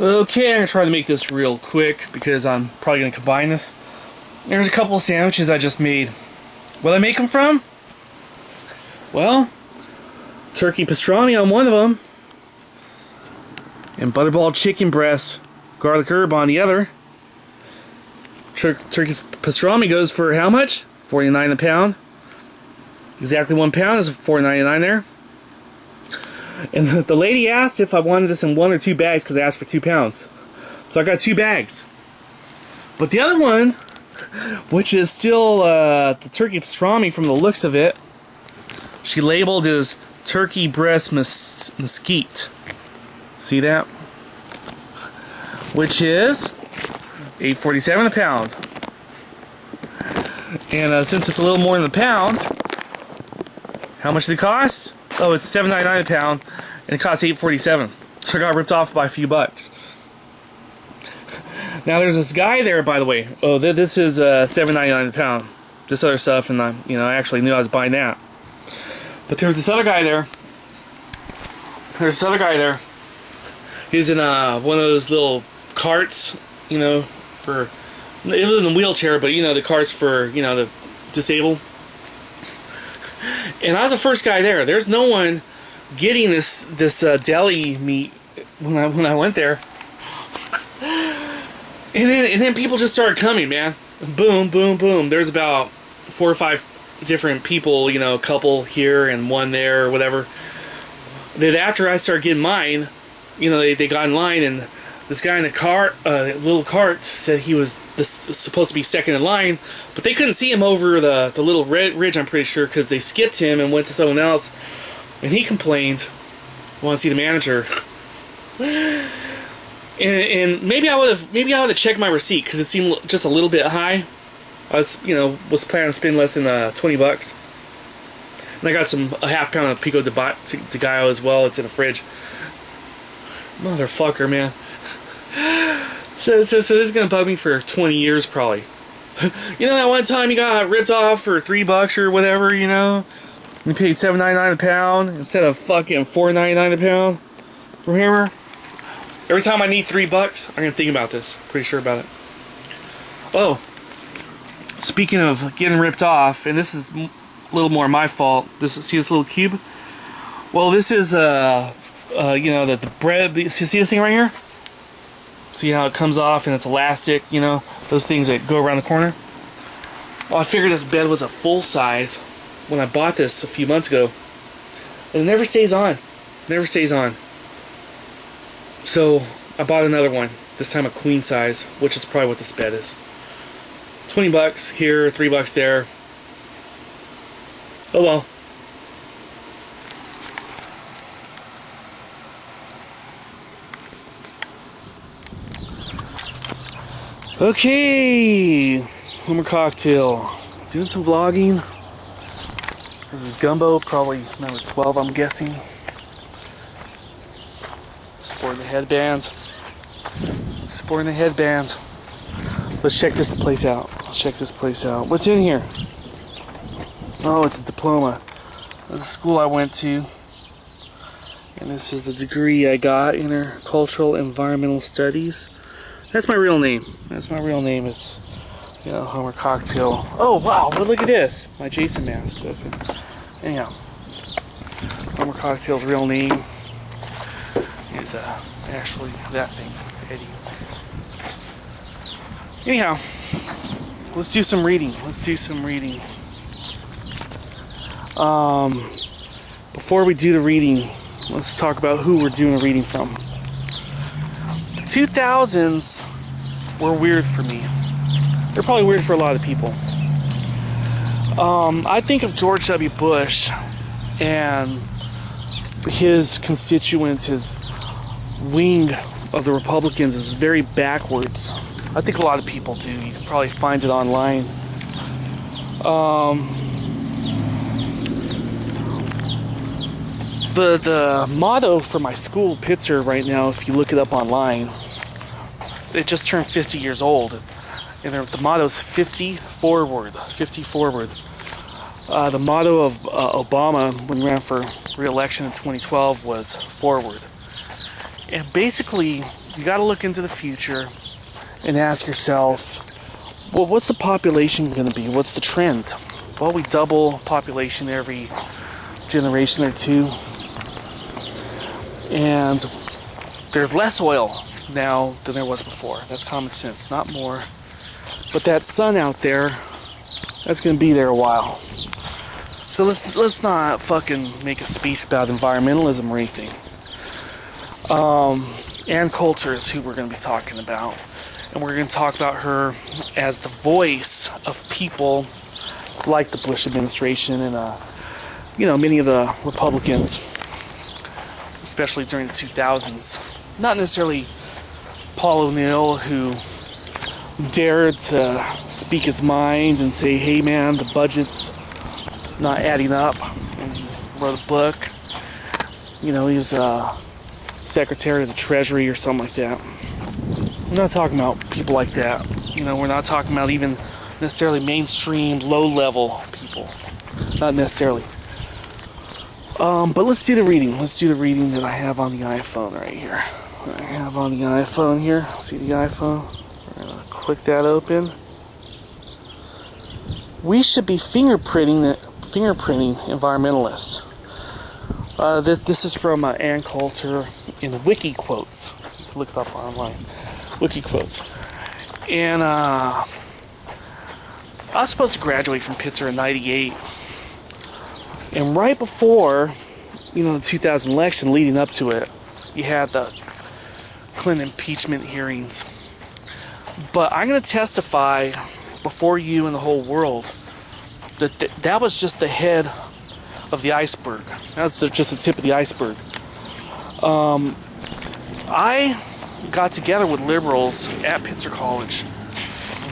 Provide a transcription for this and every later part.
Okay, I'm gonna try to make this real quick because I'm probably gonna combine this. There's a couple of sandwiches I just made. Where'd I make them from? Well, turkey pastrami on one of them, and butterball chicken breast, garlic herb on the other. Turkey pastrami goes for how much? $49 a pound. Exactly 1 pound is $4.99 there. And the lady asked if I wanted this in 1 or 2 bags because I asked for 2 pounds. So I got 2 bags. But the other one, which is still the turkey pastrami from the looks of it, she labeled as turkey breast mesquite. See that? Which is $8.47 a pound. And since it's a little more than a pound, how much did it cost? Oh, it's $7.99 a pound, and it costs $8.47. So I got ripped off by a few bucks. Now there's this guy there, by the way. Oh, this is $7.99 a pound. This other stuff, and I actually knew I was buying that. But there's this other guy there. He's in one of those little carts, for, it was in a wheelchair, but the carts for, the disabled. And I was the first guy there. There's no one getting this deli meat when I went there. And then people just started coming, man. Boom, boom, boom. There's about 4 or 5 different people, a couple here and one there or whatever. Then after I started getting mine, they got in line, and this guy in the cart, little cart, said he was supposed to be second in line, but they couldn't see him over the little ridge, I'm pretty sure, because they skipped him and went to someone else. And he complained, "Want to see the manager?" and maybe I would have checked my receipt because it seemed just a little bit high. I was planning on spending less than $20, and I got a half pound of pico de gallo as well. It's in the fridge. Motherfucker, man. So this is gonna bug me for 20 years probably. That one time you got ripped off for $3 or whatever, you paid $7.99 a pound instead of fucking $4.99 a pound. Remember? Every time I need $3, I'm gonna think about this. Pretty sure about it. Oh, speaking of getting ripped off, and this is a little more my fault. See this little cube? Well, this is the bread. See this thing right here? See how it comes off and it's elastic, those things that go around the corner? Well, I figured this bed was a full size when I bought this a few months ago. And it never stays on. Never stays on. So I bought another one, this time a queen size, which is probably what this bed is. $20 here, $3 there. Oh well. Okay, Homer cocktail. Doing some vlogging. This is Gumbo, probably number 12, I'm guessing. Sporting the headbands. Let's check this place out. What's in here? Oh, it's a diploma. This is a school I went to. And this is the degree I got, Intercultural Environmental Studies. That's my real name. It's, Homer Cocktail. Oh, wow, but look at this. My Jason mask. Okay. Anyhow, Homer Cocktail's real name is actually that thing, Eddie. Anyhow, let's do some reading. Before we do the reading, let's talk about who we're doing the reading from. 2000s were weird for me. They're probably weird for a lot of people. I think of George W. Bush and his constituents, his wing of the Republicans, is very backwards. I think a lot of people do. You can probably find it online. The motto for my school, Pitzer, right now, if you look it up online, it just turned 50 years old. And the motto is 50 forward. 50 forward. The motto of Obama when he ran for re-election in 2012 was forward. And basically, you got to look into the future and ask yourself, well, what's the population going to be? What's the trend? Well, we double population every generation or two. And there's less oil now than there was before. That's common sense, not more. But that sun out there, that's going to be there a while. So let's not fucking make a speech about environmentalism or anything. Ann Coulter is who we're going to be talking about. And we're going to talk about her as the voice of people like the Bush administration and, many of the Republicans, especially during the 2000s. Not necessarily Paul O'Neill, who dared to speak his mind and say, hey man, the budget's not adding up. And he wrote a book. He was Secretary of the Treasury or something like that. We're not talking about people like that. We're not talking about even necessarily mainstream, low-level people. Not necessarily. But let's do the reading. Let's do the reading that I have on the iPhone right here. I have on the iPhone here. See the iPhone? We're going to click that open. We should be fingerprinting environmentalists. This is from Ann Coulter in Wiki Quotes. You can look it up online. Wiki Quotes. And I was supposed to graduate from Pittsburgh in '98. And right before, the 2000 election, leading up to it, you had the Clinton impeachment hearings. But I'm going to testify before you and the whole world that was just the head of the iceberg. That was just the tip of the iceberg. I got together with liberals at Pitzer College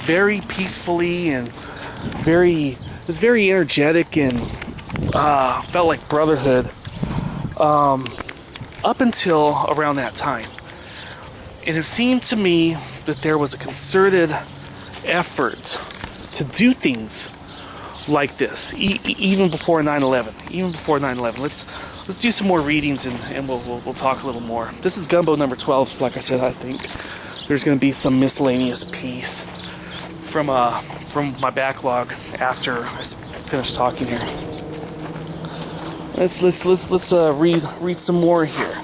very peacefully and it was very energetic and felt like brotherhood up until around that time. And it seemed to me that there was a concerted effort to do things like this, even before 9/11. Even before 9/11. Let's do some more readings and we'll talk a little more. This is Gumbo number 12. Like I said, I think there's going to be some miscellaneous piece from my backlog after I finish talking here. Let's read some more here.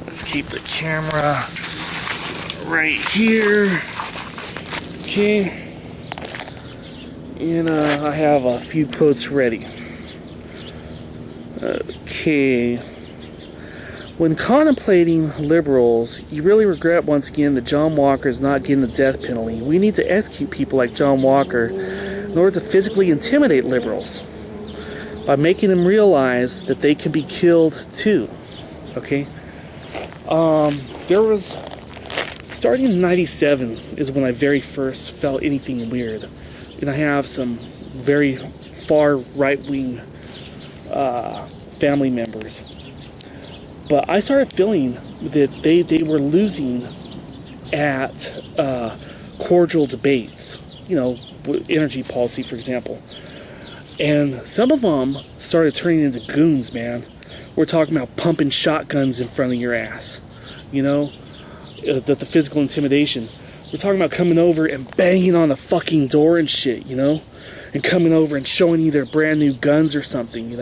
Let's keep the camera right here. Okay. And I have a few quotes ready. Okay. When contemplating liberals, you really regret once again that John Walker is not getting the death penalty. We need to execute people like John Walker in order to physically intimidate liberals by making them realize that they can be killed too. Okay? There was, starting in 97 is when I very first felt anything weird. And I have some very far right-wing family members. But I started feeling that they were losing at cordial debates. Energy policy, for example. And some of them started turning into goons, man. We're talking about pumping shotguns in front of your ass. The physical intimidation. We're talking about coming over and banging on the fucking door and shit, and coming over and showing you their brand new guns or something,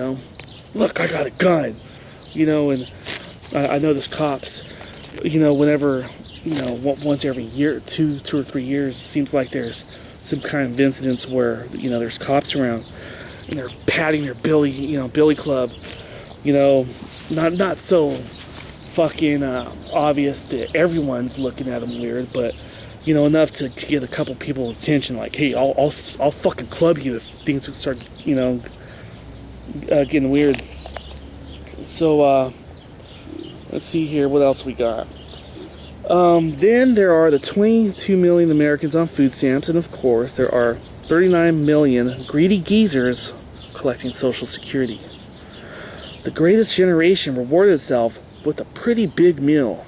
Look, I got a gun, and I know there's cops, whenever, once every year, two or 3 years, it seems like there's some kind of incidents where, there's cops around and they're patting their billy club, not so fucking obvious that everyone's looking at them weird, but enough to get a couple people's attention, like, hey, I'll fucking club you if things start, getting weird. So, let's see here, what else we got? Then there are the 22 million Americans on food stamps, and of course, there are 39 million greedy geezers collecting Social Security. The greatest generation rewarded itself with a pretty big meal.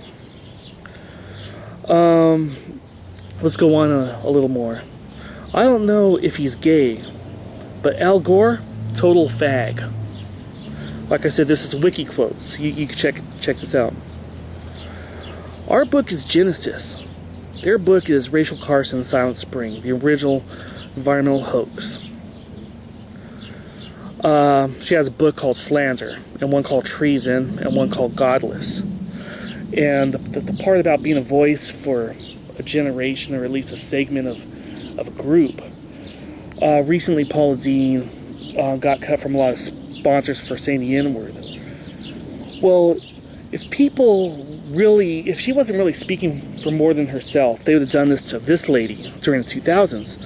Let's go on a little more. I don't know if he's gay, but Al Gore, total fag. Like I said, this is wiki quotes. You can check this out. Our book is Genesis. Their book is Rachel Carson's Silent Spring, the original environmental hoax. She has a book called Slander, and one called Treason, and one called Godless. And the part about being a voice for a generation, or at least a segment of a group. Recently, Paula Deen got cut from a lot of sponsors for saying the N-word. Well, if she wasn't really speaking for more than herself, they would have done this to this lady during the 2000s.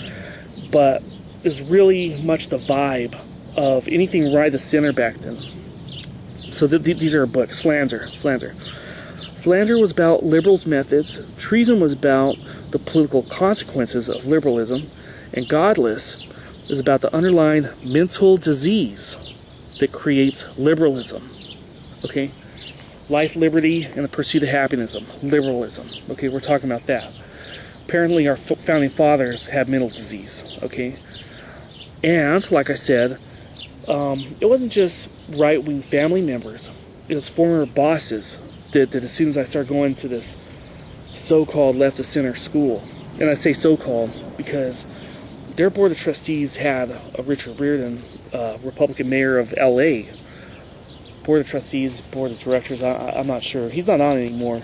But it was really much the vibe of anything right of center back then. So these are her books. Slander. Slander was about liberals' methods. Treason was about the political consequences of liberalism. And Godless is about the underlying mental disease that creates liberalism. Okay? Life, liberty, and the pursuit of happiness. Liberalism. Okay, we're talking about that. Apparently our founding fathers had mental disease. Okay? And, like I said, it wasn't just right-wing family members. It was former bosses that as soon as I started going to this so-called left-of-center school, and I say so-called because their board of trustees had a Richard Reardon, Republican mayor of L.A. Board of trustees, board of directors, I'm not sure. He's not on anymore.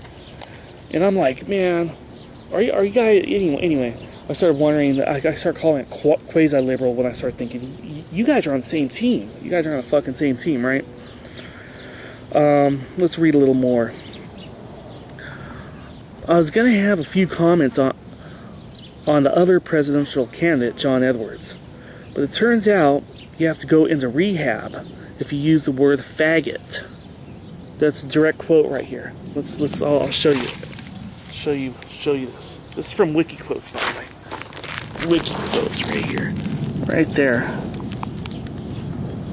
And I'm like, man, are you guys... Anyway, I started wondering, I started calling it quasi-liberal when I started thinking, you guys are on the same team. You guys are on the fucking same team, right? Let's read a little more. I was going to have a few comments on the other presidential candidate, John Edwards. But it turns out you have to go into rehab if you use the word faggot. That's a direct quote right here. I'll show you. Show you this. This is from WikiQuotes, by the way. WikiQuotes right here. Right there.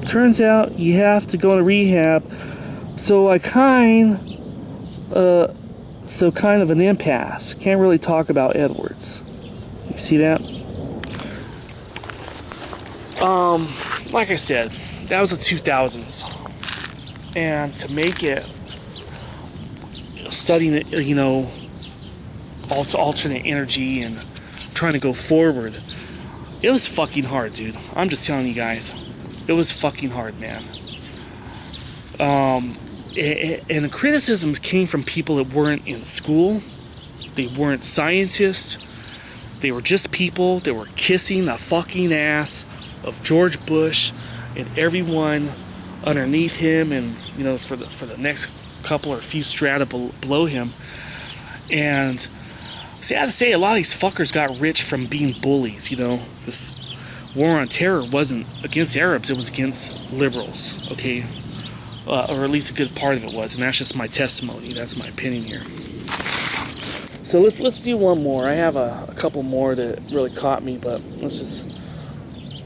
Turns out you have to go to rehab. So kind of an impasse. Can't really talk about Edwards. You see that? Like I said, that was the 2000s. And to make it, studying it, alternate energy and trying to go forward, it was fucking hard, dude. I'm just telling you guys. It was fucking hard, man. And the criticisms came from people that weren't in school. They weren't scientists. They were just people that were kissing the fucking ass of George Bush and everyone underneath him, and for the next couple or few strata below him. And see, I have to say, a lot of these fuckers got rich from being bullies. This war on terror wasn't against Arabs; it was against liberals. Okay. Or at least a good part of it was, and that's just my testimony. That's my opinion here. So let's do one more. I have a couple more that really caught me, but let's just...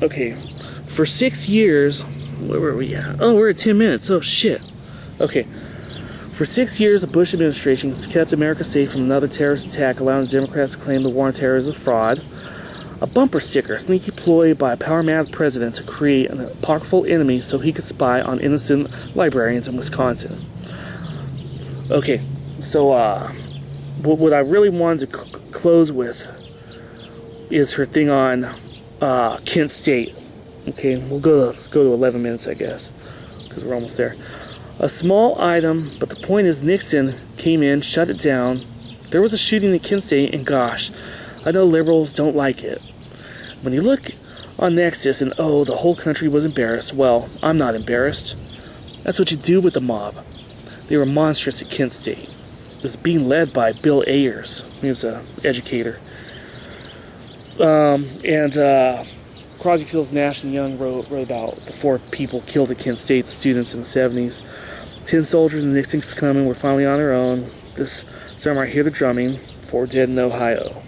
Okay. For 6 years... Where were we at? Oh, we're at 10 minutes. Oh, shit. Okay. For 6 years, the Bush administration has kept America safe from another terrorist attack, allowing the Democrats to claim the war on terror is a fraud. A bumper sticker, a sneaky ploy by a power-mad president to create an apocryphal enemy so he could spy on innocent librarians in Wisconsin. Okay, so what I really wanted to close with is her thing on Kent State. Okay, let's go to 11 minutes, I guess, because we're almost there. A small item, but the point is Nixon came in, shut it down. There was a shooting at Kent State, and gosh, I know liberals don't like it. When you look on Nexus and, the whole country was embarrassed, well, I'm not embarrassed. That's what you do with the mob. They were monstrous at Kent State. It was being led by Bill Ayers. He was an educator. Crosby, Stills, Nash, and Young wrote about the 4 people killed at Kent State, the students in the 70s. 10 soldiers and Nixon's coming were finally on their own. This summer I hear the drumming. 4 dead in Ohio.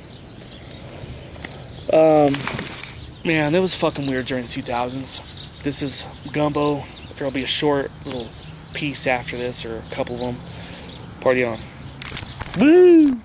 Man, it was fucking weird during the 2000s. This is Gumbo. There'll be a short little piece after this, or a couple of them. Party on. Woo!